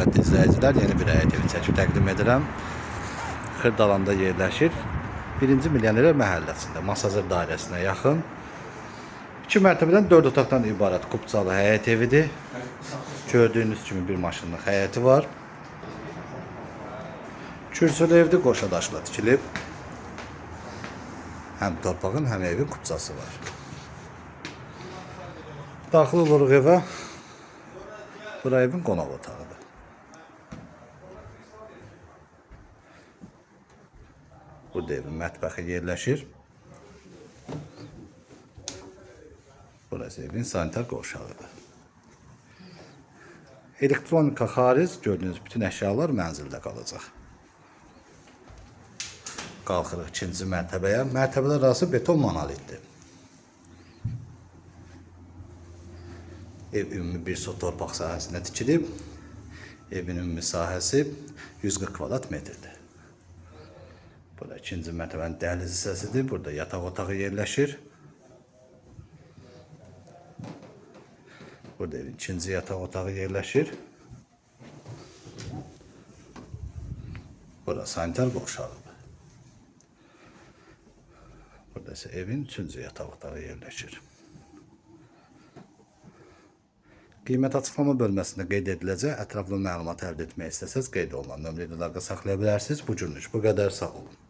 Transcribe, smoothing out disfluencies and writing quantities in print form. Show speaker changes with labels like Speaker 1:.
Speaker 1: hörmətli izləyicilər, yeni bir həyət evi çəkib təqdim edirəm. Xırdalanda yerləşir. 1-ci Milyoner məhəlləsində, Masazır dairəsinə yaxın. 2 mərtəbədən 4 otaqdan ibarət kubcalı həyət evidir. Gördüyünüz kimi bir maşınlıq həyəti var. Kürsülü evdir, qoşadaşla tikilib. Həm torpağın, həm evin kubcası var. Daxil oluruq evə. Bura evin qonaq otağıdır. Burada evin mətbəxi yerləşir. Burası evin sanitar qovşağıdır. Elektronika xaric, gördüyünüz bütün əşyalar mənzildə qalacaq. Qalxırıq 2-ci mərtəbəyə. Mərtəbələr arası beton monolitdir. Ev ümumi bir sot torpaq sahəsində tikilib. Evin ümumi sahəsi 140 kvadrat metrdir. Burada 2-ci mərtəbənin dəhliz hissəsidir. Burada yataq otağı yerləşir. Burada evin 2-ci yataq otağı yerləşir. Burada sanitar qovşağıdır. Burada ise evin 3-cü yataq otağı yerləşir. Qiymət açıqlama bölməsində qeyd ediləcək. Ətraflı məlumat əldə etmək istəsəz qeyd olunan nömrədə əlaqə saxlaya bilərsiniz. Bu günlük bu qədər, sağ olun.